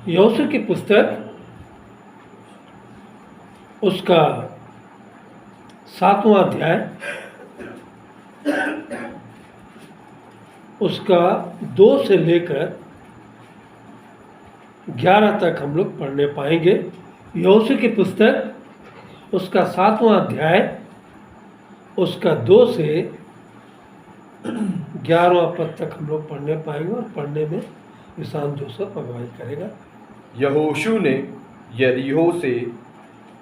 यहोशू की पुस्तक उसका 7वां अध्याय उसका 2 से लेकर 11 तक हम लोग पढ़ने पाएंगे। यहोशू की पुस्तक उसका 7वां अध्याय उसका 2 से 11वां पद तक हम लोग पढ़ने पाएंगे और पढ़ने में विशाल जोसेफ अगुवाई करेगा। यहोशू ने यरीहो से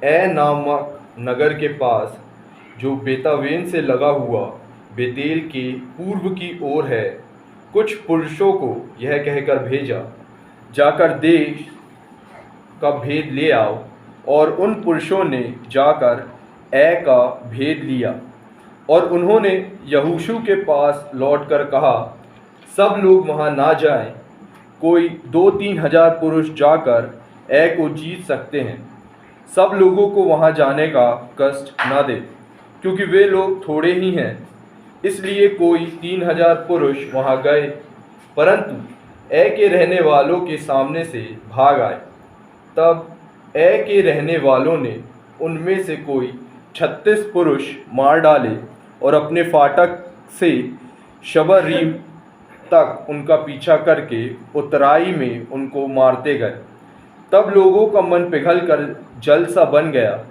ए नामक नगर के पास, जो बेतावेन से लगा हुआ बेतेल के पूर्व की ओर है, कुछ पुरुषों को यह कहकर भेजा, जाकर देश का भेद ले आओ। और उन पुरुषों ने जाकर ए का भेद लिया। और उन्होंने यहोशू के पास लौटकर कहा, सब लोग वहाँ ना जाएं, कोई 2-3 हजार पुरुष जाकर ए को जीत सकते हैं। सब लोगों को वहाँ जाने का कष्ट ना दे, क्योंकि वे लोग थोड़े ही हैं। इसलिए कोई 3,000 पुरुष वहाँ गए, परंतु ए के रहने वालों के सामने से भाग आए। तब ए के रहने वालों ने उनमें से कोई 36 पुरुष मार डाले और अपने फाटक से शबरीम तक उनका पीछा करके उतराई में उनको मारते गए। तब लोगों का मन पिघल कर जल सा बन गया।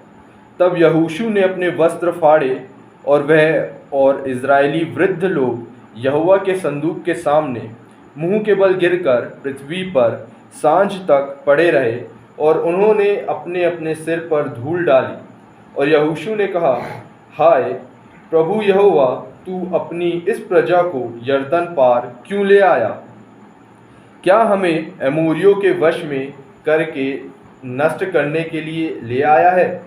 तब यहोशू ने अपने वस्त्र फाड़े और वह और इज़राइली वृद्ध लोग यहोवा के संदूक के सामने मुंह के बल गिरकर पृथ्वी पर सांझ तक पड़े रहे। और उन्होंने अपने अपने सिर पर धूल डाली। और यहोशू ने कहा, हाय प्रभु यहोवा, तू अपनी इस प्रजा को यरदन पार क्यों ले आया? क्या हमें अमोरियों के वश में करके नष्ट करने के लिए ले आया है?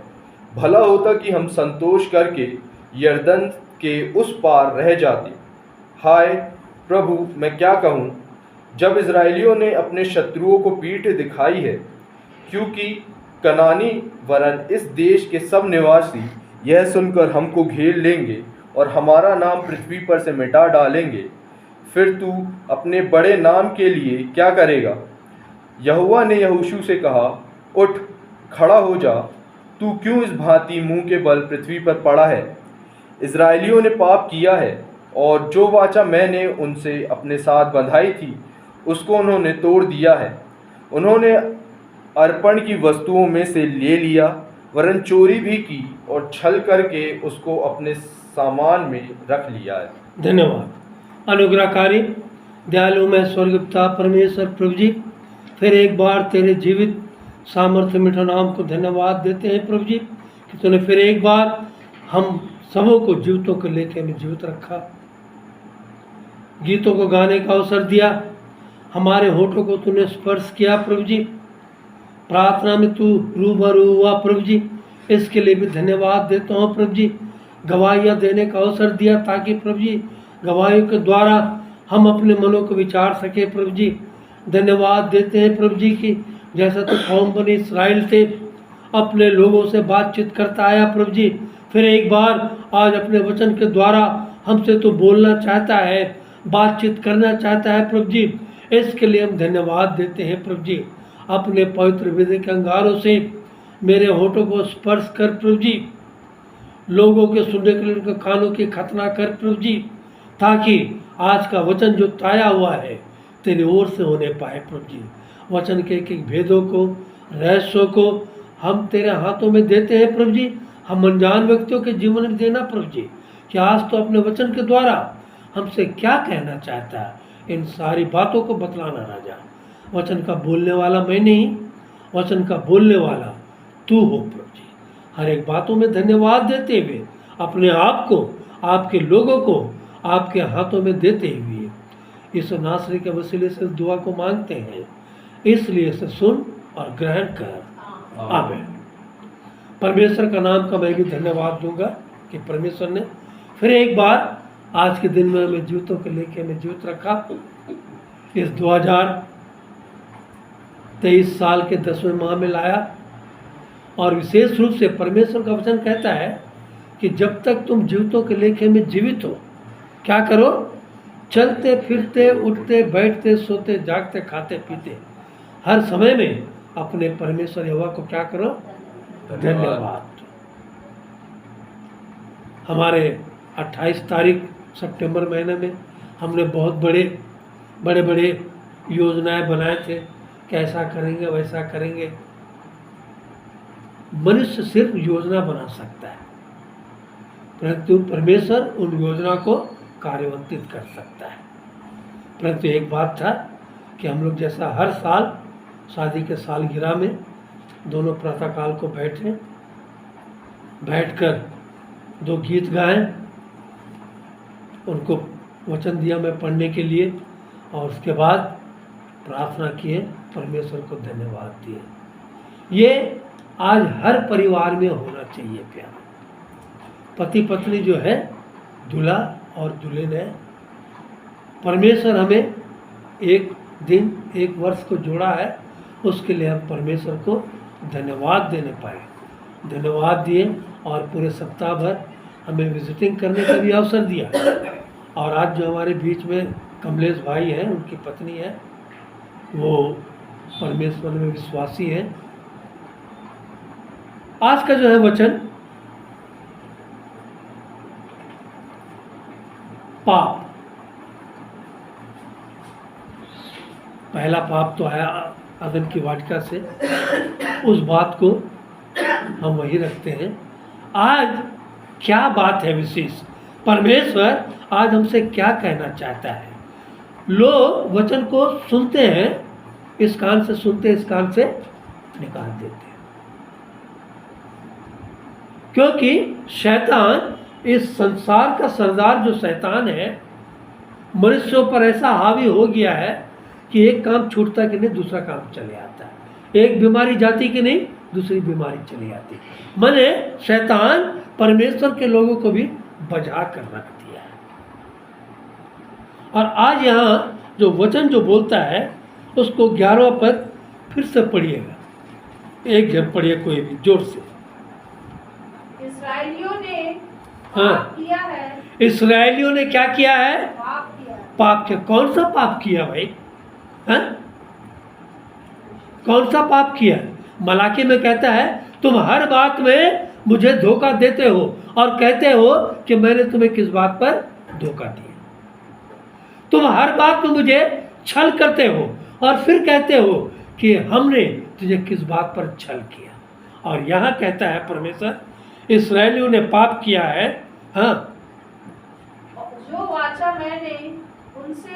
भला होता कि हम संतोष करके यरदन के उस पार रह जाते। हाय प्रभु, मैं क्या कहूँ, जब इज़राइलियों ने अपने शत्रुओं को पीठ दिखाई है, क्योंकि कनानी वरन इस देश के सब निवासी यह सुनकर हमको घेर लेंगे और हमारा नाम पृथ्वी पर से मिटा डालेंगे। फिर तू अपने बड़े नाम के लिए क्या करेगा? यहोवा ने यहोशू से कहा, उठ, खड़ा हो जा। तू क्यों इस भांति मुंह के बल पृथ्वी पर पड़ा है? इज़राइलियों ने पाप किया है, और जो वाचा मैंने उनसे अपने साथ बंधाई थी, उसको उन्होंने तोड़ दिया है। उन्होंने अर्पण की वस्तुओं में से ले लिया, वरन चोरी भी की और छल करके उसको अपने सामान में रख लिया है। धन्यवाद। अनुग्रहकारी दयालु में स्वर्गपिता परमेश्वर प्रभु जी, फिर एक बार तेरे जीवित सामर्थ्य मीठा नाम को धन्यवाद देते हैं प्रभु जी, कि तूने फिर एक बार हम सबों को जीवितों को लेके हमें जीवित रखा, गीतों को गाने का अवसर दिया, हमारे होठों को तूने स्पर्श किया प्रभु जी, प्रार्थना में तू रूबरू हुआ प्रभु जी, इसके लिए भी धन्यवाद देता हूँ प्रभु जी। गवाहियाँ देने का अवसर दिया, ताकि प्रभु जी गवाहियों के द्वारा हम अपने मनों को विचार सके प्रभु जी। धन्यवाद देते हैं प्रभु जी की जैसा तो कौम बनी इस्राएल से अपने लोगों से बातचीत करता आया प्रभु जी, फिर एक बार आज अपने वचन के द्वारा हमसे तो बोलना चाहता है, बातचीत करना चाहता है प्रभु जी। इसके लिए हम धन्यवाद देते हैं प्रभु जी। अपने पवित्र विधि के अंगारों से मेरे होठों को स्पर्श कर प्रभु जी, लोगों के सुनने के लिए उनके कानों की खतना कर प्रभु जी, ताकि आज का वचन जो ताया हुआ है तेरी ओर से होने पाए प्रभु जी। वचन के एक भेदों को, रहस्यों को हम तेरे हाथों में देते हैं प्रभु जी। हम अनजान व्यक्तियों के जीवन में देना प्रभु जी, कि आज तो अपने वचन के द्वारा हमसे क्या कहना चाहता है, इन सारी बातों को बतलाना राजा। वचन का बोलने वाला मैं नहीं, वचन का बोलने वाला तू हो प्रभु जी। हर एक बातों में धन्यवाद देते हुए अपने आप को, आपके लोगों को आपके हाथों में देते हुए इस नासरी के वसीले से दुआ को मांगते हैं, इसलिए से सुन और ग्रहण कर। आमीन। परमेश्वर का नाम का मैं भी धन्यवाद दूंगा कि परमेश्वर ने फिर एक बार आज के दिन में हमें जीवितों के लेके हमें जीवित रखा। इस 2023 साल के 10वें माह में लाया, और विशेष रूप से परमेश्वर का वचन कहता है कि जब तक तुम जीवितों के लेखे में जीवित हो, क्या करो? चलते फिरते, उठते बैठते, सोते जागते, खाते पीते, हर समय में अपने परमेश्वर यहोवा को क्या करो? धन्यवाद। हमारे 28 तारीख सितंबर महीने में हमने बहुत बड़े योजनाएं बनाए थे, कैसा करेंगे वैसा करेंगे। मनुष्य सिर्फ योजना बना सकता है, परंतु परमेश्वर उन योजना को कार्यान्वित कर सकता है। परंतु एक बात था कि हम लोग जैसा हर साल शादी के सालगिरह में दोनों प्रातःकाल को बैठकर 2 गीत गाएं, उनको वचन दिया मैं पढ़ने के लिए, और उसके बाद प्रार्थना किए, परमेश्वर को धन्यवाद दिए। ये आज हर परिवार में होना चाहिए प्यार। पति पत्नी जो है दूल्हा और दुल्हन है। परमेश्वर हमें एक दिन 1 वर्ष को जोड़ा है, उसके लिए हम परमेश्वर को धन्यवाद देने पाए। धन्यवाद दिए और पूरे सप्ताह भर हमें विजिटिंग करने का भी अवसर दिया। और आज जो हमारे बीच में कमलेश भाई हैं, उनकी पत्नी है, वो परमेश्वर में विश्वासी है। आज का जो है वचन पाप, पहला पाप तो आया आदम की वाटिका से, उस बात को हम वही रखते हैं। आज क्या बात है विशेष, परमेश्वर आज हमसे क्या कहना चाहता है। लोग वचन को सुनते हैं, इस कान से सुनते इस कान से निकाल देते हैं, क्योंकि शैतान, इस संसार का सरदार जो शैतान है, मनुष्यों पर ऐसा हावी हो गया है कि एक काम छूटता कि नहीं दूसरा काम चले आता है। एक बीमारी जाती कि नहीं दूसरी बीमारी चली आती। माने शैतान परमेश्वर के लोगों को भी बजा कर रख दिया है। और आज यहाँ जो वचन जो बोलता है उसको 11वां पद फिर से पढ़िएगा, एक जन पढ़िए कोई भी जोर से। इस्राएलियों ने हाँ। पाप किया है। इसराइलियों ने क्या किया है? पाप किया है। पाप किया। कौन सा पाप किया भाई? हाँ? कौन सा पाप किया? मलाकी में कहता है तुम हर बात में मुझे धोखा देते हो और कहते हो कि मैंने तुम्हें किस बात पर धोखा दिया। तुम हर बात में मुझे छल करते हो और फिर कहते हो कि हमने तुझे किस बात पर छल किया। और यहाँ कहता है परमेश्वर, इस्राएलियों ने पाप किया है। हाँ, जो वाचा मैंने उनसे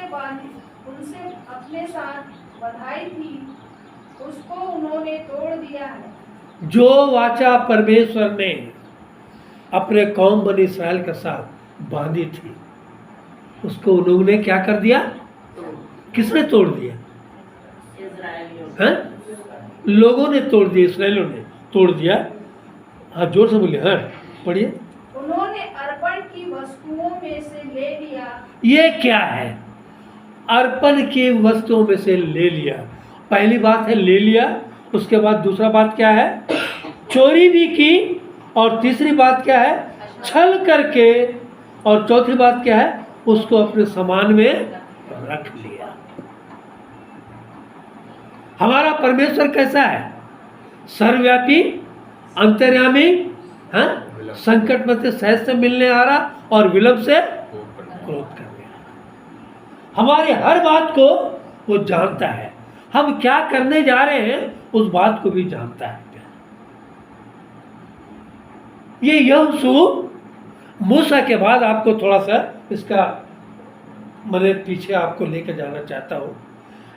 अपने साथ बंधाई थी, उसको उन्होंने तोड़ दिया है। जो वाचा परमेश्वर ने अपने कौम बनी इस्राएल के साथ बांधी थी, उसको उन्होंने क्या कर दिया? किसने तोड़ दिया? हाँ? लोगों ने तोड़ दिया, इस्राएलियों ने तोड़ दिया। हाँ, जोर से बोलिए। हाँ, पढ़िए। उन्होंने अर्पण की वस्तुओं में से ले लिया। ये क्या है? अर्पण की वस्तुओं में से ले लिया। पहली बात है ले लिया, उसके बाद दूसरा बात क्या है? चोरी भी की, और तीसरी बात क्या है? छल करके, और चौथी बात क्या है? उसको अपने सामान में रख लिया। हमारा परमेश्वर कैसा है? सर्वव्यापी, अंतर्यामी, हाँ? संकट में से सहज से मिलने आ रहा और विलंब से क्रोध करने आ रहा। हमारी हर बात को वो जानता है, हम क्या करने जा रहे हैं उस बात को भी जानता है। ये यहोशू मूसा के बाद आपको थोड़ा सा इसका मैंने पीछे आपको लेकर जाना चाहता हूँ।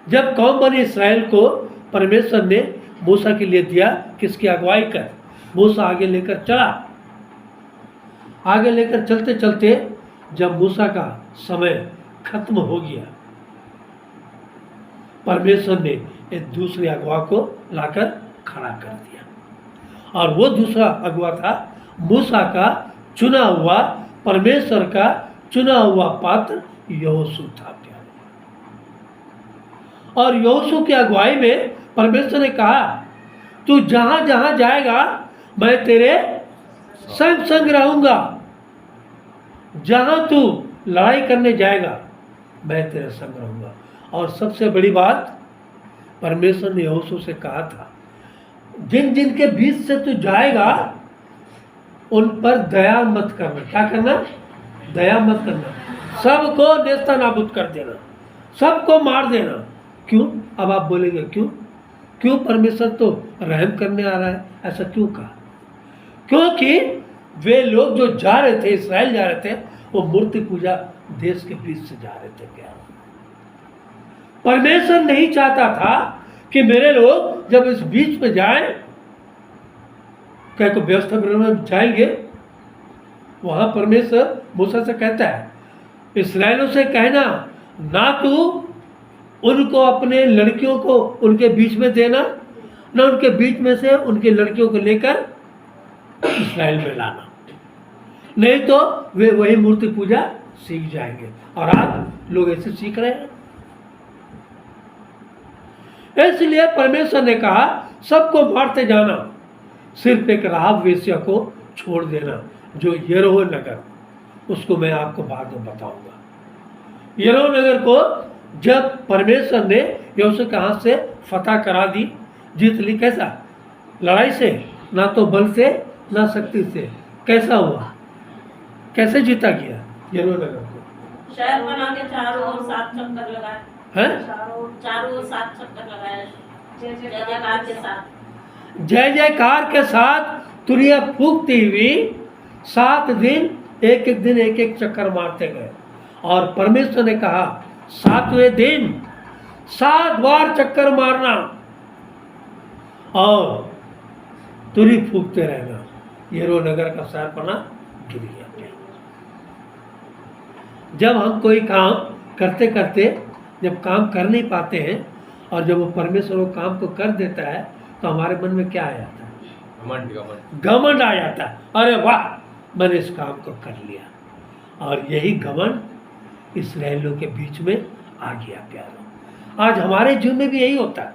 जब कौम बनी इस्राएल को परमेश्वर ने मूसा के लिए दिया, किसकी अगुवाई कर, मूसा आगे लेकर चला। आगे लेकर चलते चलते जब मूसा का समय खत्म हो गया, परमेश्वर ने एक दूसरे अगुआ को लाकर खड़ा कर दिया। और वो दूसरा अगुआ था मूसा का चुना हुआ, परमेश्वर का चुना हुआ पात्र यहोशू था। और यहोशू की अगुवाई में परमेश्वर ने कहा, तू जहां जहां जाएगा मैं तेरे संग संग रहूंगा। जहां तू लड़ाई करने जाएगा मैं तेरे संग रहूंगा। और सबसे बड़ी बात, परमेश्वर ने यहोशू से कहा था, जिन जिन के बीच से तू जाएगा उन पर दया मत करना। क्या करना? दया मत करना। सबको नेस्ता नाबूद कर देना, सबको मार देना। क्यों? अब आप बोलेंगे क्यों? क्यों परमेश्वर तो रहम करने आ रहा है, ऐसा क्यों कहा? क्योंकि वे लोग जो जा रहे थे, इस्राएल जा रहे थे, वो मूर्ति पूजा देश के बीच से जा रहे थे। क्या परमेश्वर नहीं चाहता था कि मेरे लोग जब इस बीच में जाएं, क्या को व्यवस्था में जाएंगे, वहां परमेश्वर मूसा से कहता है, इस्राएलियों से कहना ना तू उनको अपने लड़कियों को उनके बीच में देना, ना उनके बीच में से उनकी लड़कियों को लेकर इस्राएल में लाना, नहीं तो वे वही मूर्ति पूजा सीख जाएंगे। और आज लोग ऐसे सीख रहे हैं। इसलिए परमेश्वर ने कहा, सबको मारते जाना, सिर्फ एक राहाब वेश्या को छोड़ देना, जो यरीहो नगर, उसको मैं आपको बाद में बताऊंगा। यरीहो नगर को जब परमेश्वर ने यहोशू के हाथ से फतह करा दी, जीत ली। कैसा? लड़ाई से, ना तो बल से ना शक्ति से। कैसा हुआ? कैसे जीता गया यरीहो नगर को? शहर बना के चारों ओर 7 चक्कर लगाए हैं? चारों ओर 7 चक्कर लगाए, जय जयकार के साथ, जय जयकार के साथ तुरिया फूकती हुई 7 दिन एक एक दिन एक एक चक्कर मारते गए। और परमेश्वर ने कहा, 7वें दिन 7 बार चक्कर मारना और तुरी फूकते रहना। यरीहो नगर का शहरपना गिर गया। जब हम कोई काम करते करते जब काम कर नहीं पाते हैं और जब वो परमेश्वर वो काम को कर देता है, तो हमारे मन में क्या आ जाता है? घमंड आ जाता है। अरे वाह, मैंने इस काम को कर लिया। और यही घमंड इस्राएलियों के बीच में आ गया। प्यारों, आज हमारे जीवन में भी यही होता है।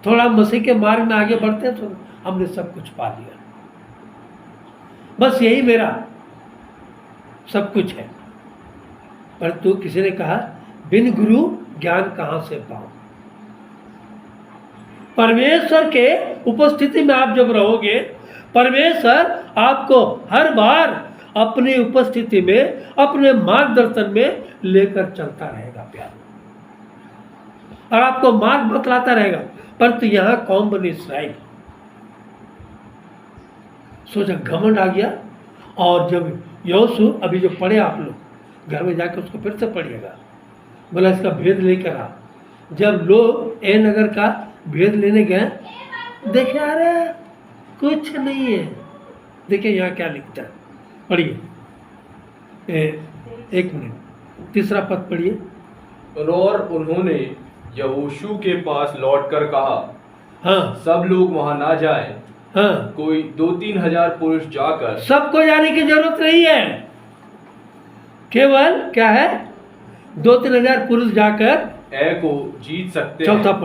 थोड़ा मसीह के मार्ग में आगे बढ़ते हैं तो हमने सब कुछ पा लिया, बस यही मेरा सब कुछ है। परंतु किसी ने कहा, बिन गुरु ज्ञान कहाँ से पाऊं? परमेश्वर के उपस्थिति में आप जब रहोगे, परमेश्वर आपको हर बार अपनी उपस्थिति में, अपने मार्गदर्शन में लेकर चलता रहेगा प्यार, और आपको मार्ग बतलाता रहेगा। परंतु यहां कौम बनी इस्राएल, सोचा घमंड आ गया। और जब यहोशू, अभी जो पढ़े आप लोग घर में जाकर उसको फिर से पढ़िएगा, बोला इसका भेद लेकर आ। जब लोग ए नगर का भेद लेने गए, देखे अरे कुछ नहीं है। देखिए यहाँ क्या लिखता है, पढ़िए। 1 मिनट, 3रा पद पढ़िए। और उन्होंने यहोशू के पास लौटकर कहा, हाँ, सब लोग वहां ना जाएं, हाँ, कोई 2-3 हजार पुरुष जाकर, सबको जाने की जरूरत नहीं है, केवल क्या है, 2-3 हजार पुरुष जाकर ए को जीत सकते चौथा हैं।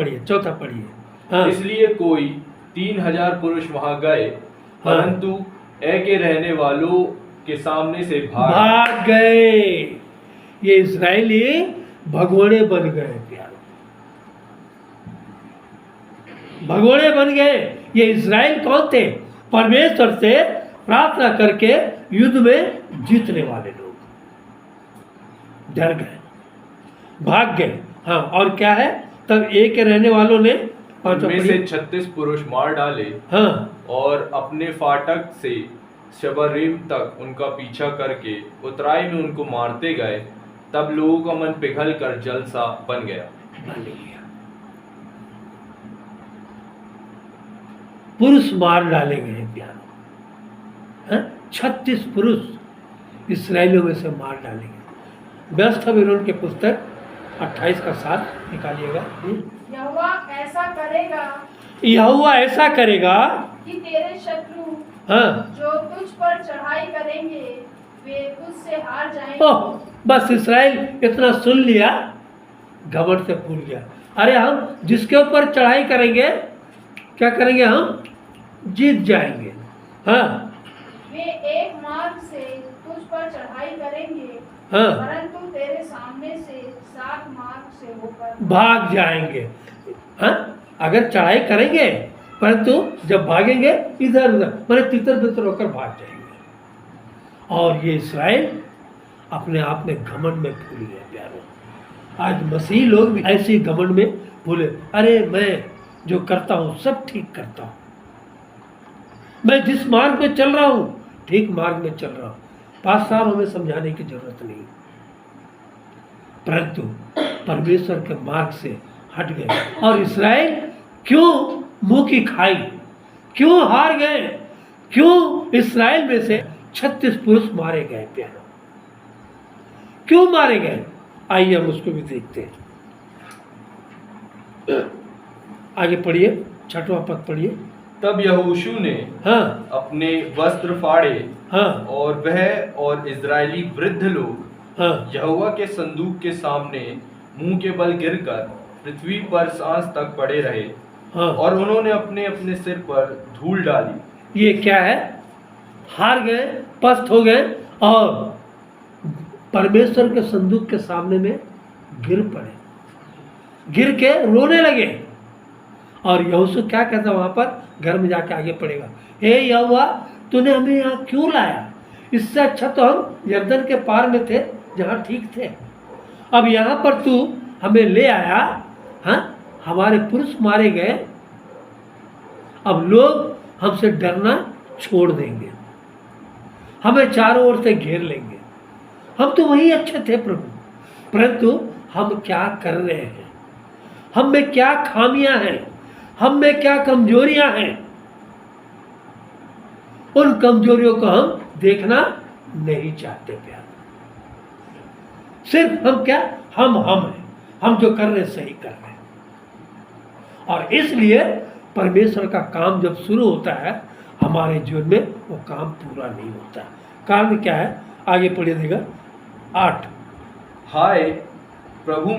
पढ़िए। हाँ, इसलिए कोई 3,000 पुरुष वहां गए, परंतु ए के रहने वालों के सामने से भाग गए। ये इस्राएली भगोड़े बन गए प्यारो, भगोड़े बन गए। ये इस्राएल कौन थे? परमेश्वर से प्रार्थना करके युद्ध में जीतने वाले लोग डर गए, भाग गए। हाँ, और क्या है, तब ए के रहने वालों ने उनमें से 36 पुरुष मार डाले, हाँ, और अपने फाटक से शबरीम तक उनका पीछा करके उतराई में उनको मारते गए। तब लोगों का मन पिघल कर जल सा बन गया। पुरुष मार डाले गए प्यारो, 36 पुरुष इस्राएलियों में से मार डाले गए। व्यवस्था विवरण के पुस्तक 28 का 7 निकालिएगा। यहोवा ऐसा करेगा, यहोवा ऐसा करेगा कि तेरे शत्रु हाँ, जो तुझ पर चढ़ाई करेंगे वे तुझसे हार जाएंगे। ओह, बस इस्राएल इतना सुन लिया, घमंड से भूल गया। अरे हम जिसके ऊपर चढ़ाई करेंगे, क्या करेंगे, हम जीत जाएंगे। हाँ, वे एक मार्ग से तुझ पर चढ़ाई करेंगे, हाँ, परंतु तेरे सामने से 7 मार्ग से होकर भाग जाएंगे। हाँ, अगर चढ़ाई करेंगे परंतु जब भागेंगे इधर उधर मैंने तितर बितर होकर भाग जाएंगे। और ये इसराइल अपने आप में घमंड में भूल गए प्यारों। आज मसीह लोग भी ऐसे घमंड में भूले, अरे मैं जो करता हूँ सब ठीक करता हूँ, मैं जिस मार्ग में चल रहा हूँ ठीक मार्ग में चल रहा हूँ, पास साहब हमें समझाने की जरूरत नहीं। परंतु परमेश्वर के मार्ग से हट गए और इसराइल क्यों मुंह की खाई, क्यों हार गए, क्यों इस्राएल में से 36 पुरुष मारे गए प्यारों, क्यों मारे गए? आइए हम उसको भी देखते हैं। आगे पढ़िए, 6वां पद पढ़िए। तब यहोशू ने हाँ अपने वस्त्र फाड़े हाँ और वह और इजरायली वृद्ध लोग हाँ यहोवा के संदूक के सामने मुंह के बल गिरकर पृथ्वी पर सांस तक पड़े रहे हाँ। और उन्होंने अपने अपने सिर पर धूल डाली। ये क्या है? हार गए, पस्त हो गए और परमेश्वर के संदूक के सामने में गिर पड़े, गिर के रोने लगे। और यहोशू क्या कहता वहां पर, घर में जाके आगे पड़ेगा, हे यहोवा तूने हमें यहाँ क्यों लाया? इससे अच्छा तो हम यरदन के पार में थे जहाँ ठीक थे, अब यहाँ पर तू हमें ले आया। हाँ, हमारे पुरुष मारे गए, अब लोग हमसे डरना छोड़ देंगे, हमें चारों ओर से घेर लेंगे। हम तो वही अच्छे थे प्रभु, परंतु हम क्या कर रहे हैं, हम में क्या खामियां हैं, हम में क्या कमजोरियां हैं, उन कमजोरियों को हम देखना नहीं चाहते प्यार। सिर्फ हम क्या, हम हैं, हम जो कर रहे हैं सही कर रहे हैं। और इसलिए परमेश्वर का काम जब शुरू होता है हमारे जीवन में, वो काम पूरा नहीं होता। कारण क्या है? आगे पढ़िए देगा 8। हाय प्रभु,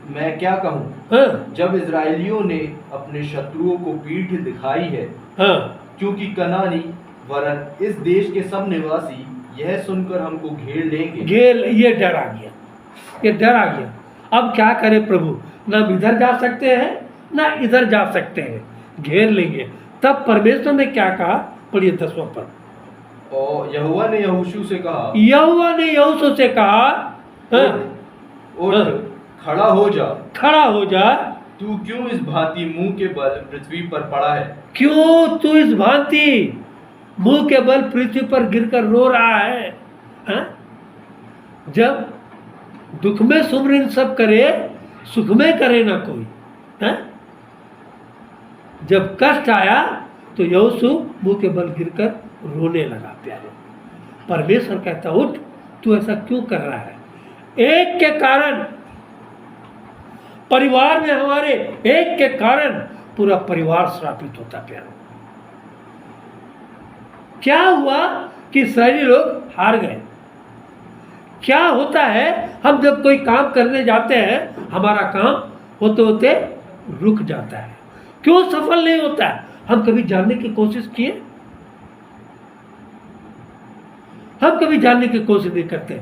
मैं क्या कहूँ? हाँ जब इजरायलियों ने अपने शत्रुओं को पीठ दिखाई है, हाँ क्योंकि कनानी वरन इस देश के सब निवासी यह सुनकर हमको घेर लेंगे। ये डर आ गया, ये डर आ गया। अब क्या करे प्रभु, ना इधर जा सकते हैं ना इधर जा सकते हैं, घेर लेंगे। तब परमेश्वर ने क्या कहा, पढ़िए 10वां पद। और यहोवा ने यहोशू से कहा, यहोवा ने यहोशू से कहा, हाँ, उठ, हाँ, खड़ा हो जा। खड़ा हो जा। तू क्यों इस भांति मुंह के बल पृथ्वी पर पड़ा है? क्यों तू इस भांति मुंह के बल पृथ्वी पर गिरकर रो रहा है? हाँ? जब दुख में सुमरन सब करे, सुख में करे ना कोई। हाँ? जब कष्ट आया तो यहोशू मुंह के बल गिरकर रोने लगा प्यारे। परमेश्वर कहता, उठ, तू ऐसा क्यों कर रहा है? एक के कारण, परिवार में हमारे एक के कारण पूरा परिवार श्रापित होता प्यारो। क्या हुआ कि इस्राएली लोग हार गए। क्या होता है, हम जब कोई काम करने जाते हैं हमारा काम होते होते रुक जाता है। क्यों सफल नहीं होता है? हम कभी जानने की कोशिश किए? हम कभी जानने की कोशिश नहीं करते।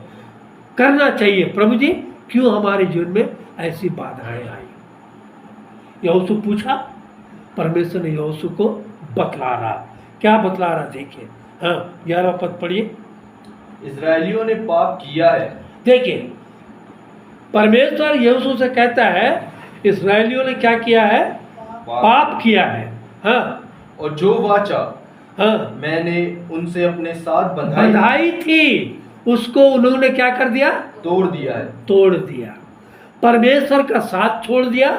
करना चाहिए, प्रभु जी क्यों हमारे जीवन में ऐसी बाधाएं आई? यहोशू पूछा, परमेश्वर ने यहोशू को बतला रहा। क्या बतला रहा देखिए। हाँ 11वां पद पढ़िए। इजरायलियों ने पाप किया है। देखिए परमेश्वर यहोशू से कहता है, इस्राएलियों ने क्या किया है? पाप किया है। हाँ, और जो वाचा हाँ मैंने उनसे अपने साथ बंधाई थी उसको उन्होंने क्या कर दिया? तोड़ दिया है। तोड़ दिया। परमेश्वर का साथ छोड़ दिया,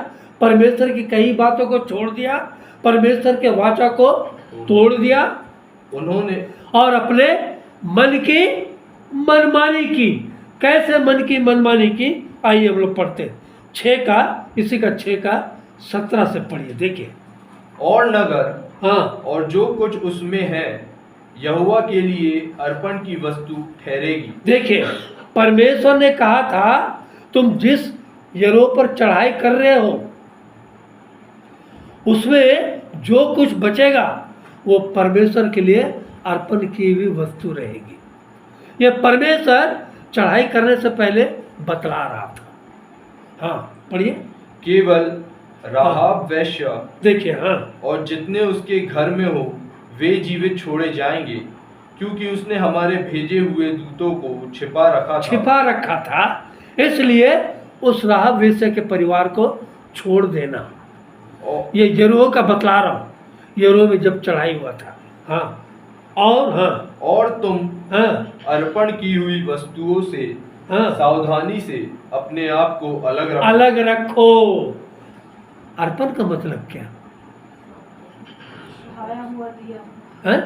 परमेश्वर की कई बातों को छोड़ दिया, परमेश्वर के वाचा को तोड़ दिया उन्होंने, और अपने मन की मनमानी की। कैसे मन की मनमानी की? आइए हम लोग पढ़ते हैं 6 का, इसी का 6 का 17 से पढ़िए देखिए। और नगर हाँ, और जो कुछ उसमें है यहोवा के लिए अर्पण की वस्तु ठहरेगी। देखिए परमेश्वर ने कहा था, तुम जिस यरो पर चढ़ाई कर रहे हो उसमें जो कुछ बचेगा वो परमेश्वर के लिए अर्पण की हुई वस्तु रहेगी। ये परमेश्वर चढ़ाई करने से पहले बतला रहा था। हाँ पढ़िए। केवल राहाब वैश्य देखिए, हाँ, और जितने उसके घर में हो वे जीवित छोड़े जाएंगे, क्योंकि उसने हमारे भेजे हुए दूतों को छिपा रखा था। छिपा रखा था, इसलिए उस राहाब वेश्या के परिवार को छोड़ देना। और ये यरीहो का बतला रहा हूँ, यरीहो में जब चढ़ाई हुआ था। हाँ, और हाँ, और तुम हाँ, अर्पण की हुई वस्तुओं से हाँ, सावधानी से अपने आप को अलग रखो। अलग रखो। अर्पण का मतलब क्या खाया हुआ दिया, है?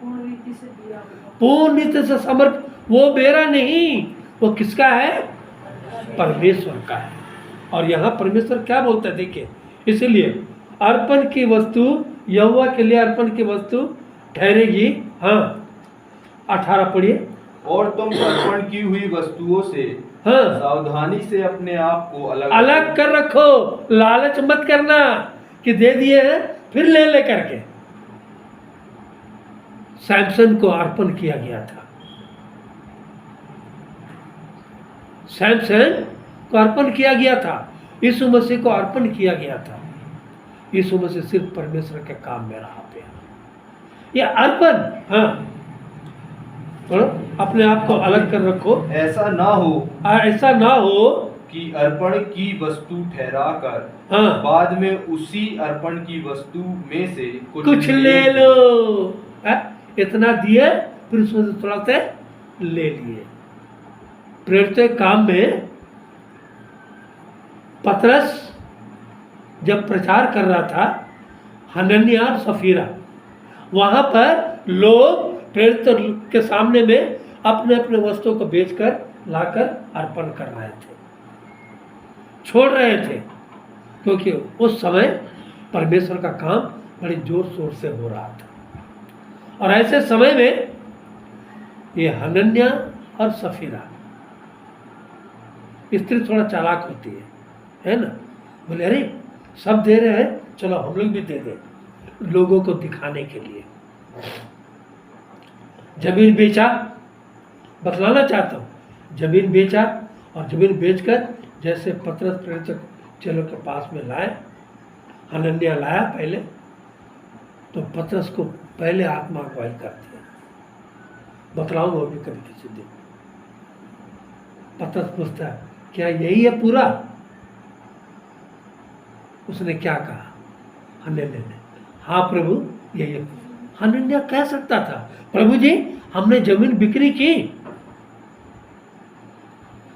पूर्ण रीति से दिया हुआ। पूर्ण रीति से समर्प, वो मेरा नहीं, वो किसका है? परमेश्वर का है। और यहाँ परमेश्वर क्या बोलता है, देखिए, इसलिए अर्पण की वस्तु यहोवा के लिए अर्पण की वस्तु ठहरेगी। हाँ, 18 पढ़िए। और तुम अर्पण की हुई वस्तुओं से हाँ, सावधानी से अपने आप को अलग कर रखो। लालच मत करना कि दे दिए हैं फिर ले करके। सैमसन को अर्पण किया गया था, सैमसन को अर्पण किया गया था, यीशु मसीह को अर्पण किया गया था। यीशु मसीह सिर्फ परमेश्वर के काम में रहा पे। ये अर्पण, हाँ, बोलो, अपने आप को अलग कर रखो। ऐसा ना हो ऐसा ना हो कि अर्पण की वस्तु ठहरा कर हाँ, बाद में उसी अर्पण की वस्तु में से कुछ ले लो। इतना दिए फिर उसमें से थोड़ा सा ले लिए। प्रेरित काम में पतरस जब प्रचार कर रहा था, हनन्याह और सफीरा, वहां पर लोग प्रेरित के सामने में अपने अपने वस्तुओं को बेचकर लाकर अर्पण कर रहे थे, छोड़ रहे थे, क्योंकि उस समय परमेश्वर का काम बड़े जोर शोर से हो रहा था। और ऐसे समय में ये हनन्याह और सफीरा, स्त्री थोड़ा चालाक होती है ना, बोले अरे सब दे रहे हैं, चलो हम लोग भी दे दें, लोगों को दिखाने के लिए। जमीन बेचा, बतलाना चाहता हूँ, जमीन बेचा और जमीन बेचकर जैसे पतरस प्रेरित चेलों के पास में लाए, हनन्याह लाया पहले, तो पतरस को पहले आत्मा अगुवाई कर दिया। बतलाऊंगा वो भी कभी किसी दिन। पतरस पूछता है क्या यही है पूरा? उसने क्या कहा? हनन्याह ने, हाँ प्रभु यही है। हनन्याह कह सकता था, प्रभु जी हमने जमीन बिक्री की,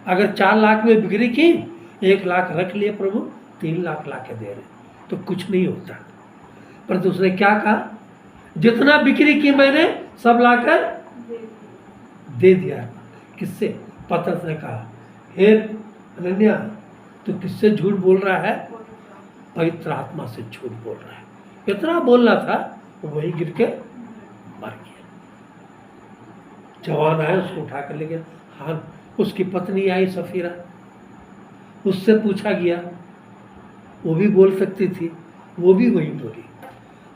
अगर 4 लाख में बिक्री की, 1 लाख रख लिए प्रभु, 3 लाख लाके दे रहे, तो कुछ नहीं होता। परंतु उसने क्या कहा? जितना बिक्री की मैंने सब लाकर दे दिया। किससे? पतरस ने कहा, हे हनन्याह तू किससे झूठ बोल रहा है? पवित्र आत्मा से झूठ बोल रहा है। इतना बोलना था, वही गिर के मर गया। जवान आया, उसको उठा कर ले गया। हाँ, उसकी पत्नी आई सफीरा, उससे पूछा गया, वो भी बोल सकती थी, वो भी वही बोली,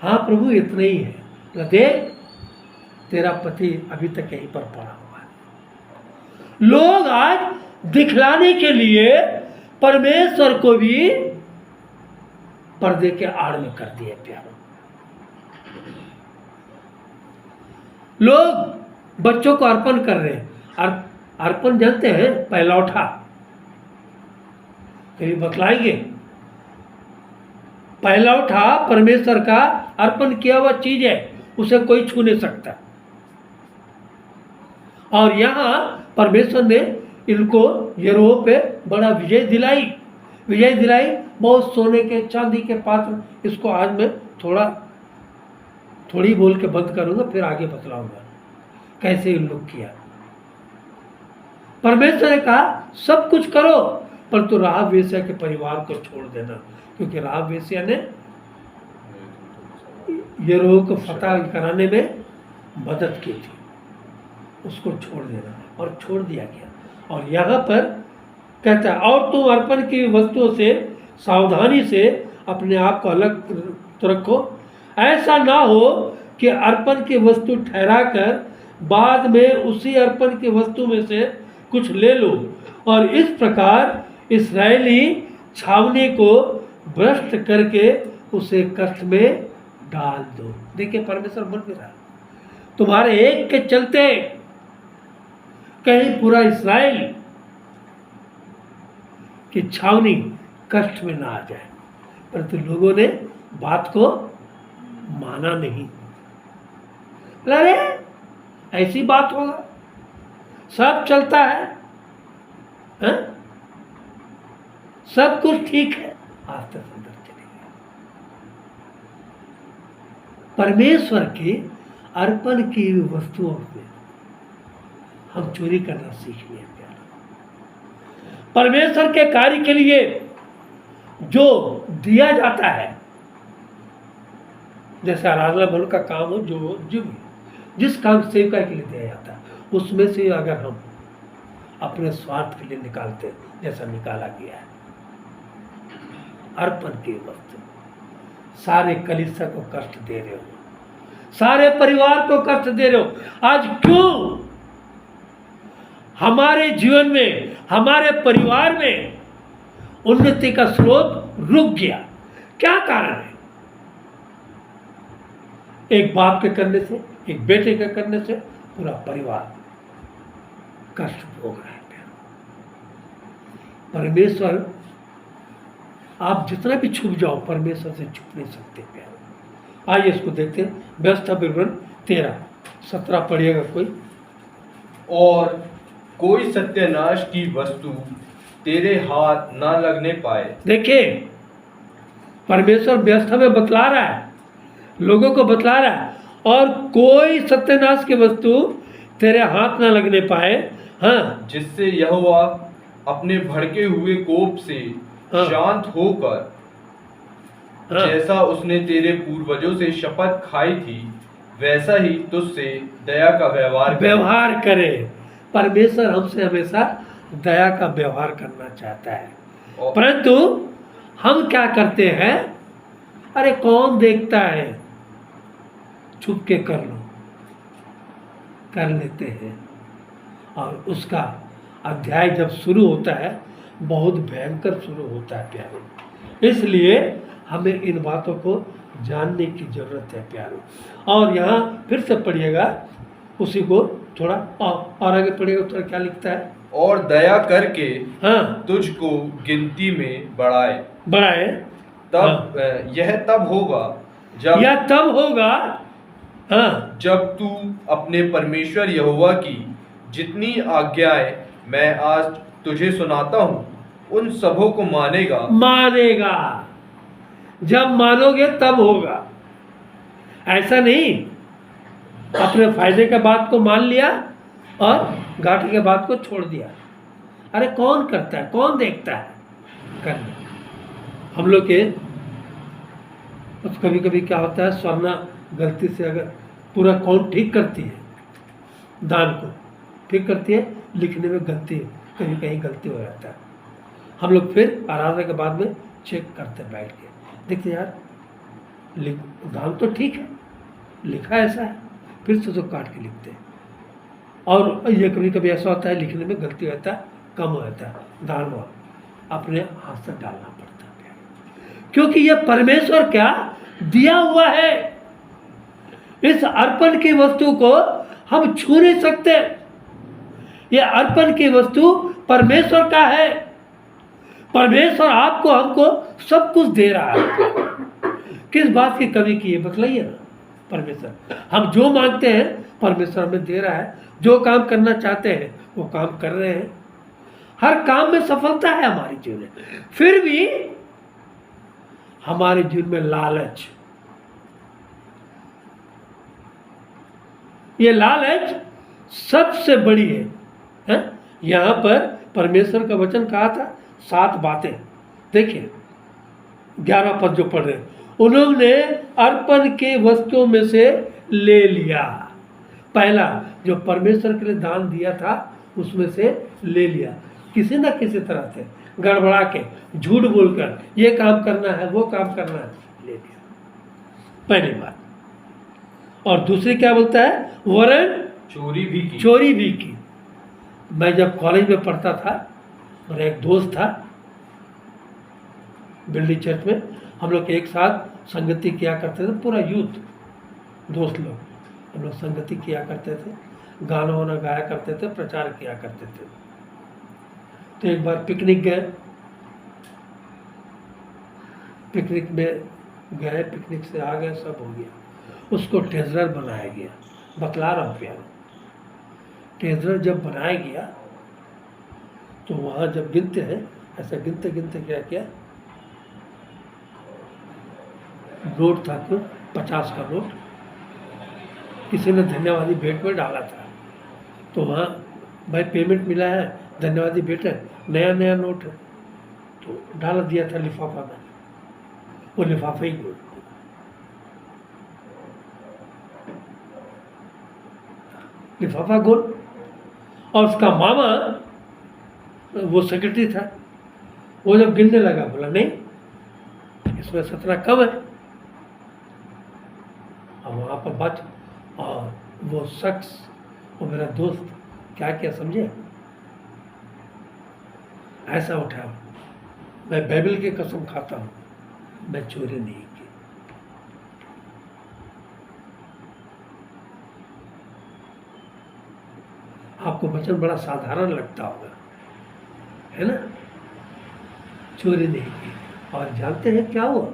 हाँ प्रभु इतना ही है, देख तेरा पति अभी तक यहीं पर पड़ा हुआ है। लोग आज दिखलाने के लिए परमेश्वर को भी पर्दे के आड़ में कर दिए प्यारों। लोग बच्चों को अर्पण कर रहे हैं। अर्पण जानते हैं? पहलौठा कभी बतलाएंगे? पहलौठा परमेश्वर का अर्पण किया हुआ चीज है, उसे कोई छू नहीं सकता। और यहां परमेश्वर ने इनको यरीहो पे बड़ा विजय दिलाई। बहुत सोने के चांदी के पात्र। इसको आज मैं थोड़ी बोल के बंद करूंगा, फिर आगे बतलाऊंगा कैसे इन लोग किया। परमेश्वर ने कहा सब कुछ करो, परंतु राहाब वेश्या के परिवार को छोड़ देना, क्योंकि राहाब वेश्या ने यरीहो को फतह कराने में मदद की थी। उसको छोड़ देना, और छोड़ दिया गया। और यहाँ पर कहता है, और तुम अर्पण की वस्तुओं से सावधानी से अपने आप को अलग रखो। ऐसा ना हो कि अर्पण की वस्तु ठहरा कर बाद में उसी अर्पण की वस्तु में से कुछ ले लो, और इस प्रकार इस्राएली छावनी को भ्रष्ट करके उसे कष्ट में डाल दो। देखिए परमेश्वर बोल भी रहा, तुम्हारे एक के चलते कहीं पूरा इस्राएल की छावनी कष्ट में ना आ जाए, परंतु लोगों ने बात को माना नहीं। अरे ऐसी बात होगा, सब चलता है, हैं? सब कुछ ठीक है, आज तक अंदर चले गए। परमेश्वर के अर्पण की वस्तुओं में हम चोरी करना सीख लिए प्यारा। परमेश्वर के कार्य के लिए जो दिया जाता है, जैसे आराधना भवन का काम हो, जो जिस काम सेवका के लिए दिया जाता है, उसमें से अगर हम अपने स्वार्थ के लिए निकालते जैसा निकाला गया है, अर्पण की वस्तु, सारे कलीसिया को कष्ट दे रहे हो, सारे परिवार को कष्ट दे रहे हो। आज क्यों हमारे जीवन में, हमारे परिवार में उन्नति का स्रोत रुक गया? क्या कारण है? एक बाप के करने से, एक बेटे के करने से पूरा परिवार कष्ट भोग रहा है। परमेश्वर, आप जितना भी छुप जाओ, परमेश्वर से छुप नहीं सकते प्यारे। आइए इसको देखते हैं। व्यवस्था विवरण 13-17 पढ़िएगा कोई। और कोई सत्यानाश की वस्तु तेरे हाथ ना लगने पाए। देखिए परमेश्वर व्यवस्था में बतला रहा है, लोगों को बतला रहा है, और कोई सत्यानाश की वस्तु तेरे हाथ ना लगने पाए। हाँ, जिससे यहोवा अपने भड़के हुए कोप से हाँ। शांत होकर हाँ। जैसा उसने तेरे पूर्वजों से शपथ खाई थी, वैसा ही तुझसे दया का व्यवहार करे। परमेश्वर हमसे हमेशा दया का व्यवहार करना चाहता है, परंतु हम क्या करते हैं? अरे कौन देखता है, छुप के कर लो, कर लेते हैं। और उसका अध्याय जब शुरू होता है, बहुत भयंकर शुरू होता है प्यारे। इसलिए हमें इन बातों को जानने की जरूरत है प्यारे। और यहाँ फिर से पढ़िएगा, उसी को थोड़ा और आगे पढ़िएगा, थोड़ा क्या लिखता है? और दया करके हाँ, तुझको गिनती में बढ़ाए। बढ़ाए। यह तब होगा हाँ, जब तू अपने परमेश्वर यहोवा की जितनी आज्ञाएं मैं आज तुझे सुनाता हूँ, उन सबों को मानेगा। जब मानोगे तब होगा। ऐसा नहीं अपने फायदे के बात को मान लिया और घाटे के बात को छोड़ दिया। अरे कौन करता है, कौन देखता है? करना हम लोग के कभी कभी क्या होता है, स्वर्णा गलती से अगर पूरा काउंट ठीक करती है, दान को ठीक करती है, लिखने में गलती, कहीं कहीं गलती हो जाता है। हम लोग फिर आराधना के बाद में चेक करते बैठ के, देखते यार दान तो ठीक है, लिखा ऐसा है, फिर से तो काट के लिखते हैं। और ये कभी कभी ऐसा होता है, लिखने में गलती होता है, कम हो जाता है, दान वान अपने हाथ से डालना पड़ता है, क्योंकि ये परमेश्वर क्या दिया हुआ है। इस अर्पण की वस्तु को हम छू नहीं सकते। ये अर्पण की वस्तु परमेश्वर का है। परमेश्वर आपको हमको सब कुछ दे रहा है। किस बात की कमी की है बतलाइए ना। परमेश्वर हम जो मांगते हैं परमेश्वर हमें दे रहा है, जो काम करना चाहते हैं वो काम कर रहे हैं। हर काम में सफलता है हमारे जीवन में। फिर भी हमारे जीवन में लालच, ये लालच सबसे बड़ी है? यहाँ पर परमेश्वर का वचन कहा था 7 बातें। देखिए 11 पद जो पढ़ रहे हैं, उन्होंने अर्पण के वस्तुओं में से ले लिया। पहला जो परमेश्वर के लिए दान दिया था उसमें से ले लिया, किसी न किसी तरह से गड़बड़ा के, झूठ बोलकर, ये काम करना है वो काम करना है, ले लिया, पहली बात। और दूसरी क्या बोलता है? वरन चोरी भी की। मैं जब कॉलेज में पढ़ता था, मेरा एक दोस्त था, बिल्डी चर्च में हम लोग एक साथ संगति किया करते थे, पूरा यूथ दोस्त लोग हम लोग संगति किया करते थे, गाना वाना गाया करते थे, प्रचार किया करते थे। तो एक बार पिकनिक गए, पिकनिक में गए, पिकनिक से आ गए, सब हो गया, उसको ट्रेजरर बनाया गया। बतला रहा हूँ प्यार, ट्रेजरर जब बनाया गया तो वहाँ जब गिनते हैं, ऐसा गिनते गिनते क्या किया, नोट था कुछ 50 का नोट, किसी ने धन्यवादी भेंट में डाला था। तो वहाँ भाई पेमेंट मिला है, धन्यवादी भेंट है, नया नया नोट है, तो डाल दिया था लिफाफा में, वो लिफाफा ही नोट, लिफाफा गोल। और उसका मामा वो सेक्रेटरी था, वो जब गिनने लगा बोला नहीं इसमें 17 कम है। और वहाँ पर बच, और वो शख्स, वो मेरा दोस्त क्या किया समझे, ऐसा उठा, मैं बाइबल की कसम खाता हूँ मैं चोरी नहीं की। आपको वचन बड़ा साधारण लगता होगा, है ना, चोरी नहीं की। और जानते हैं क्या हुआ,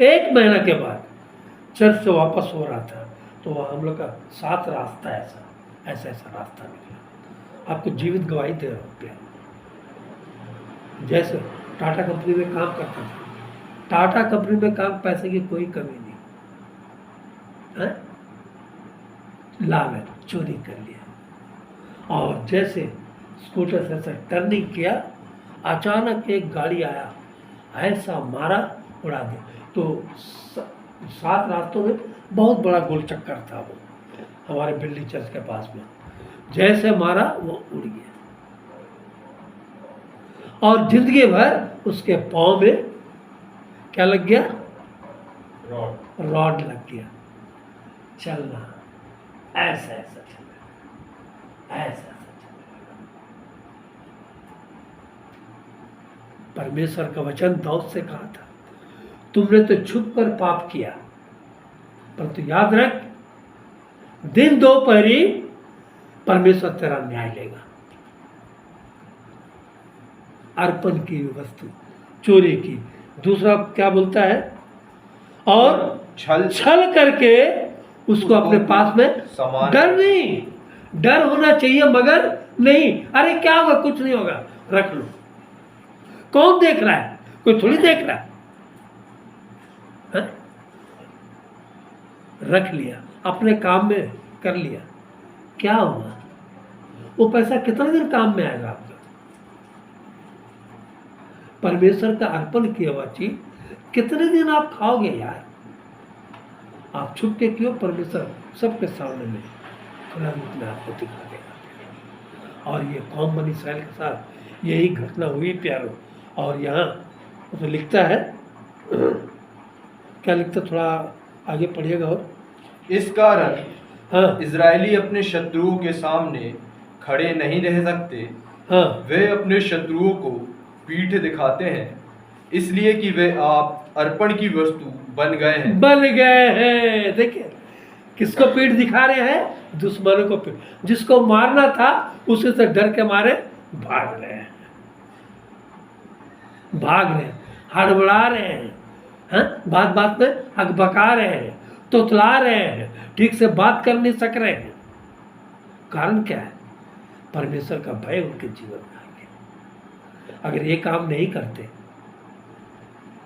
1 महीना के बाद चर्च से वापस हो रहा था, तो वहाँ हम लोग का 7 रास्ता ऐसा रास्ता निकला। आपको जीवित गवाही दे रहा हूँ प्यार। जैसे टाटा कंपनी में काम करता था, टाटा कंपनी में काम, पैसे की कोई कमी नहीं है, लाभ है, चोरी कर लिया। और जैसे स्कूटर से ऐसा टर्निंग किया, अचानक एक गाड़ी आया, ऐसा मारा, उड़ा दिया। तो 7 रास्तों में बहुत बड़ा गोल चक्कर था वो, हमारे बिल्डी चर्च के पास में, जैसे मारा वो उड़ गया। और जिंदगी भर उसके पाँव में क्या लग गया, रॉड लग गया। चलना ऐसा चलना, ऐसा चलना। परमेश्वर का वचन दाऊद से कहा था, तुमने तो छुप कर पाप किया, परंतु याद रख दिन दोपहरी परमेश्वर तेरा न्याय लेगा। अर्पण की वस्तु चोरी की। दूसरा क्या बोलता है, और छल करके उसको अपने पास में समान, डर नहीं, डर होना चाहिए मगर नहीं, अरे क्या होगा, कुछ नहीं होगा, रख लो। कौन देख रहा है, कोई थोड़ी देख रहा है, रख लिया, अपने काम में कर लिया, क्या हुआ, वो पैसा कितना दिन काम में आएगा आपका। परमेश्वर का अर्पण किया हुआ चीज कितने दिन आप खाओगे यार। आप छुप के क्यों, परमेश्वर सबके सामने में खुला रूप में आपको दिखा देगा। और ये कौम बनी इसराइल के साथ यही घटना हुई प्यारो। और यहाँ तो लिखता है, क्या लिखता, थोड़ा आगे पढ़िएगा। और इस कारण हाँ इजरायली अपने शत्रुओं के सामने खड़े नहीं रह सकते, हाँ वे अपने शत्रुओं को पीठ दिखाते हैं, इसलिए कि वे आप अर्पण की वस्तु बन गए हैं। देखिए किसको पीठ दिखा रहे हैं, दुश्मनों को पीठ, जिसको मारना था उसी से डर के मारे भाग रहे हैं, हड़बड़ा रहे हैं, हाँ? बात बात में हकबका रहे हैं, तोतला रहे हैं, ठीक से बात कर नहीं सक रहे हैं। कारण क्या है, परमेश्वर का भय उनके जीवन में आ गया। अगर ये काम नहीं करते,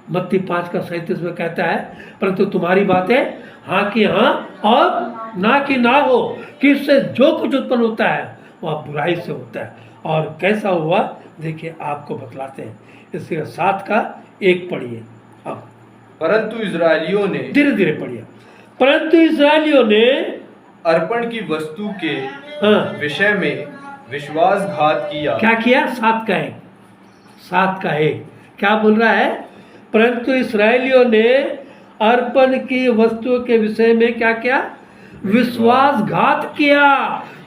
मत्ती 5:37 में कहता है, परंतु तुम्हारी बातें हाँ की हाँ और ना की ना हो, कि इससे जो कुछ उत्पन्न होता है वह बुराई से होता है। और कैसा हुआ देखिए, आपको बतलाते हैं। इसके 7:1 पढ़िए अब। परंतु इजरायलियों ने, धीरे धीरे पढ़िए, परंतु इजरायलियों ने अर्पण की वस्तु के हाँ विषय में विश्वासघात किया। क्या किया, 7:1 क्या बोल रहा है, परंतु इस्राएलियों ने अर्पण की वस्तुओं के विषय में क्या किया, विश्वासघात किया।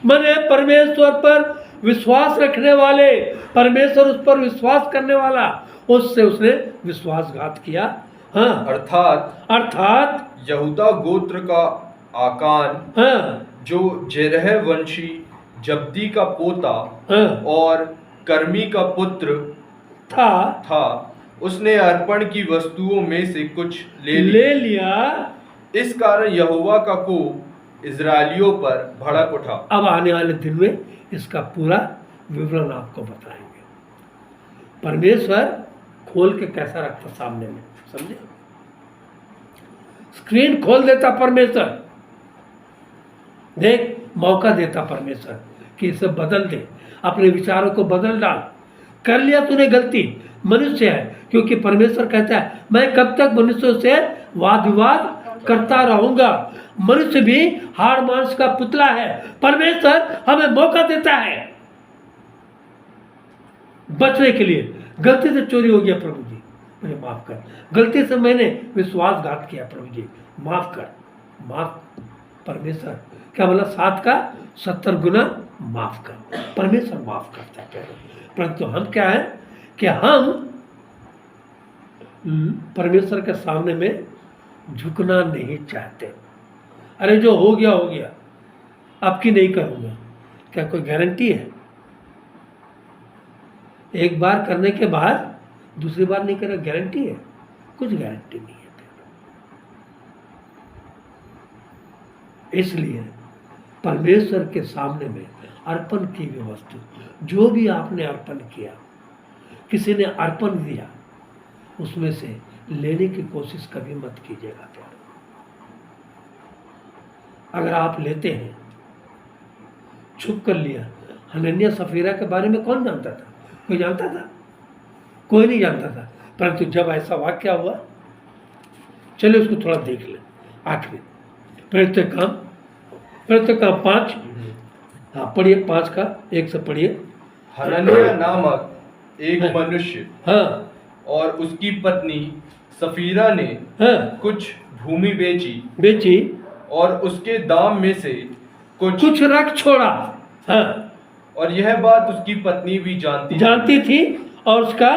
मैंने परमेश्वर पर विश्वास रखने वाले, परमेश्वर उस पर विश्वास करने वाला, उससे उसने विश्वासघात किया। हाँ, अर्थात यहूदा गोत्र का आकान, हाँ, जो जेरह वंशी जब्दी का पोता हाँ, और कर्मी का पुत्र था, उसने अर्पण की वस्तुओं में से कुछ ले लिया। इस कारण यहोवा का कोप इजरायलियों पर भड़क उठा। अब आने वाले दिन में इसका पूरा विवरण आपको बताएंगे। परमेश्वर खोल के कैसा रखता सामने में, समझे? स्क्रीन खोल देता परमेश्वर, देख मौका देता परमेश्वर कि इसे बदल दे, अपने विचारों को बदल डाल। कर लिया तूने गलती, मनुष्य है, क्योंकि परमेश्वर कहता है मैं कब तक मनुष्यों से वाद विवाद करता रहूंगा। मनुष्य भी हाड़ मांस का पुतला है। परमेश्वर हमें मौका देता है बचने के लिए। गलती से चोरी हो गया, प्रभु जी मुझे माफ कर, गलती से मैंने विश्वासघात किया, प्रभु जी माफ कर। माफ, परमेश्वर क्या बोला, 7 का 70 गुना माफ कर। परमेश्वर माफ करता है। परंतु हम क्या है कि हम परमेश्वर के सामने में झुकना नहीं चाहते। अरे जो हो गया हो गया, अब की नहीं करूँगा, क्या कोई गारंटी है? एक बार करने के बाद दूसरी बार नहीं करना गारंटी है? कुछ गारंटी नहीं है। इसलिए परमेश्वर के सामने में अर्पण की हुई वस्तु, जो भी आपने अर्पण किया, किसी ने अर्पण दिया, उसमें से लेने की कोशिश कभी मत कीजिएगा प्यार। अगर आप लेते हैं, छुप कर लिया। हनन्याह सफीरा के बारे में कौन जानता था? कोई जानता था? कोई नहीं जानता था। परंतु जब ऐसा वाक्य हुआ, चलिए उसको थोड़ा देख लें। आखिरी प्रेरित काम 5, हाँ पढ़िए, 5 का 1 से पढ़िए। हनन्याह नामक एक मनुष्य, हाँ, और उसकी पत्नी सफीरा ने हाँ, कुछ भूमि बेची और उसके दाम में से कुछ रख छोड़ा। हाँ, और यह बात उसकी पत्नी भी जानती थी, और उसका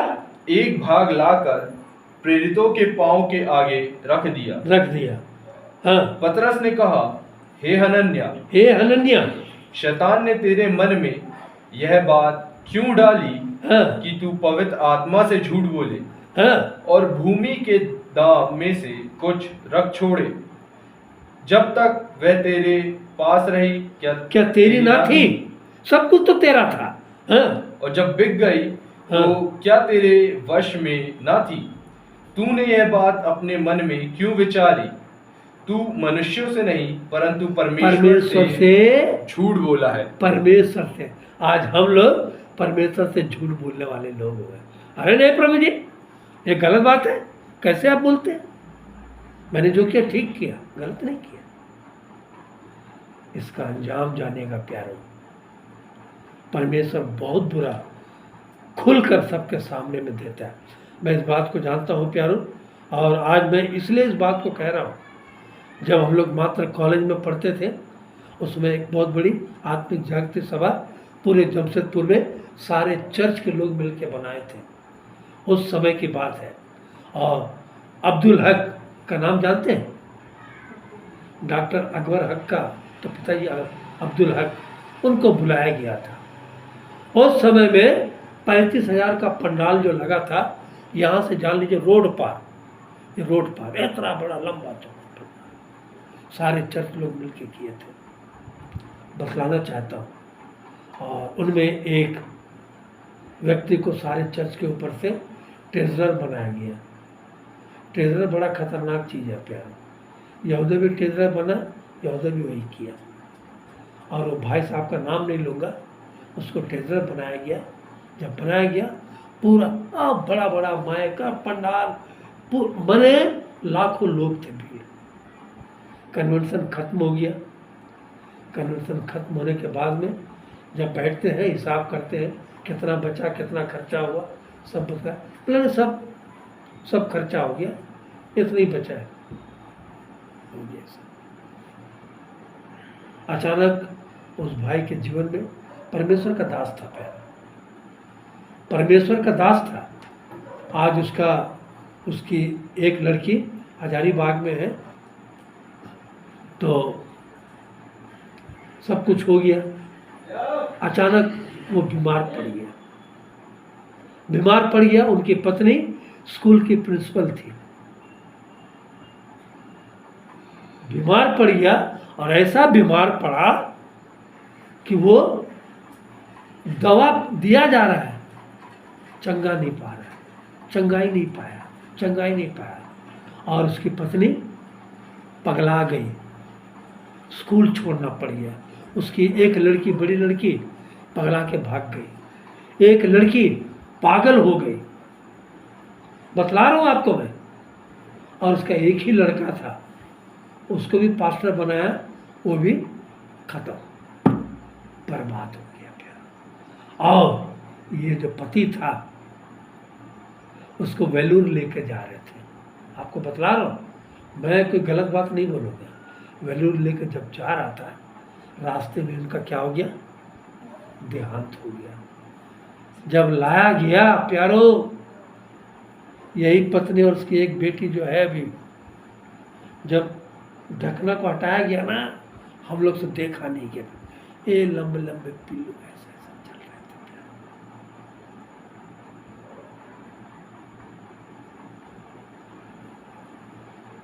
एक भाग लाकर प्रेरितों के पांव के आगे रख दिया। हाँ, पतरस ने कहा, हे हनन्याह, शैतान ने तेरे मन में यह बात क्यों डाली कि तू पवित्र आत्मा से झूठ बोले और भूमि के दाम में से कुछ रख छोड़े, जब तक वह तेरे पास रही क्या तेरी ना थी? सब कुछ तो तेरा था। और जब बिक गई तो क्या तेरे वश में ना थी? तूने यह बात अपने मन में क्यों विचारी? तू मनुष्यों से नहीं परंतु परमेश्वर से झूठ बोला है। परमेश्वर से। आज हम लोग परमेश्वर से झूठ बोलने वाले लोग हो गए। अरे नहीं प्रभु जी, ये गलत बात है, कैसे आप बोलते हैं? मैंने जो किया ठीक किया, गलत नहीं किया। इसका अंजाम जानेगा प्यारो। परमेश्वर बहुत बुरा खुलकर सबके सामने में देता है। मैं इस बात को जानता हूँ प्यारो, और आज मैं इसलिए इस बात को कह रहा हूँ। जब हम लोग मात्र कॉलेज में पढ़ते थे, उसमें एक बहुत बड़ी आत्मिक जागृति सभा पूरे जमशेदपुर में सारे चर्च के लोग मिलकर बनाए थे। उस समय की बात है। और अब्दुल हक का नाम जानते हैं? डॉक्टर अकबर हक का तो पिताजी अब्दुल हक, उनको बुलाया गया था। उस समय में 35,000 का पंडाल जो लगा था, यहाँ से जान लीजिए रोड पार, ये रोड पार इतना बड़ा लंबा चौड़ा, सारे चर्च लोग मिलके किए थे। बतलाना चाहता हूँ। और उनमें एक व्यक्ति को सारे चर्च के ऊपर से ट्रेजरर बनाया गया। ट्रेजरर बड़ा खतरनाक चीज़ है प्यार। यहूदा भी ट्रेजरर बना, यहूदा भी वही किया। और वो भाई साहब का नाम नहीं लूँगा, उसको ट्रेजरर बनाया गया। जब बनाया गया, पूरा बड़ा बड़ा मायका पंडाल बने, लाखों लोग थे भीड़। कन्वेंशन खत्म हो गया। कन्वेंशन खत्म होने के बाद में जब बैठते हैं, हिसाब करते हैं कितना बचा, कितना खर्चा हुआ, सब बता, बोले सब खर्चा हो गया, इतना ही बचा है। अचानक उस भाई के जीवन में परमेश्वर का दास था पहले, परमेश्वर का दास था। आज उसकी एक लड़की हजारीबाग में है, तो सब कुछ हो गया। अचानक वो बीमार पड़ गया। उनकी पत्नी स्कूल की प्रिंसिपल थी, बीमार पड़ गया और ऐसा बीमार पड़ा कि वो दवा दिया जा रहा है, चंगा नहीं पा रहा, चंगा ही नहीं पाया। और उसकी पत्नी पगला गई, स्कूल छोड़ना पड़ गया। उसकी एक लड़की, बड़ी लड़की पगला के भाग गई, एक लड़की पागल हो गई, बतला रहा हूँ आपको मैं। और उसका एक ही लड़का था, उसको भी पास्टर बनाया, वो भी खत्म, बर्बाद हो गया प्यार। और ये जो पति था उसको वेलूर लेके जा रहे थे, आपको बतला रहा हूँ, मैं कोई गलत बात नहीं बोलूँगा। वेलूर लेके जब जा रहा था, रास्ते में उनका क्या हो गया, देहांत हो गया। जब लाया गया प्यारो, यही पत्नी और उसकी एक बेटी जो है अभी, जब ढकना को हटाया गया ना, हम लोग से देखा नहीं गया, ये लंबे लंबे पिल्लू ऐसे ऐसे चल रहे थे प्यारो।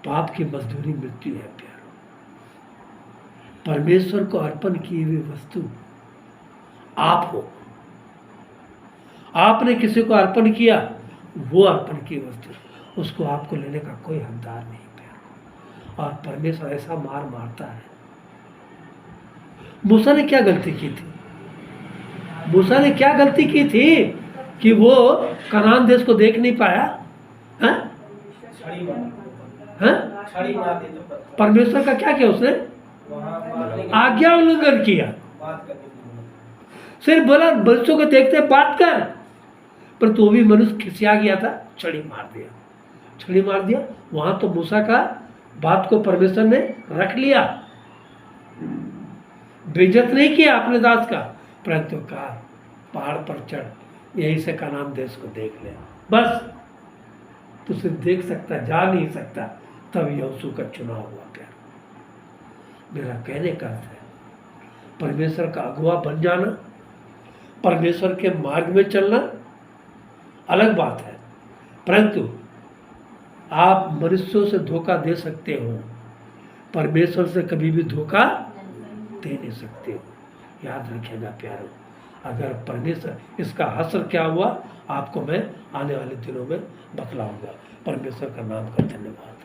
पाप की मजदूरी मृत्यु है प्यारो। परमेश्वर को अर्पण की हुई वस्तु आप हो, आपने किसी को अर्पण किया, वो अर्पण की वस्तु, उसको आपको लेने का कोई हकदार नहीं प्यारो। और परमेश्वर ऐसा मार मारता है। मूसा ने क्या गलती की थी? मूसा ने क्या गलती की थी कि वो कनान देश को देख नहीं पाया? हैं? परमेश्वर का क्या किया उसने? आज्ञा उल्लंघन किया। सिर्फ बोला बच्चों को देखते बात कर, पर तो भी मनुष्य खिसिया गया था, छड़ी मार दिया। वहां तो मूसा का बात को परमेश्वर ने रख लिया, बेइज्जत नहीं किया अपने दास का, परंतु कहा पहाड़ पर चढ़, यहीं से कनान देश को देख ले। बस तू सिर्फ देख सकता, जा नहीं सकता। तब यहोशू का चुनाव हुआ प्यार। मेरा कहने का अर्थ है, परमेश्वर का अगुवा बन जाना, परमेश्वर के मार्ग में चलना अलग बात है, परंतु आप मनुष्यों से धोखा दे सकते हो, परमेश्वर से कभी भी धोखा दे नहीं सकते हो। याद रखिएगा प्यारो। अगर परमेश्वर, इसका असर क्या हुआ आपको मैं आने वाले दिनों में बतलाऊंगा। परमेश्वर का नाम का धन्यवाद।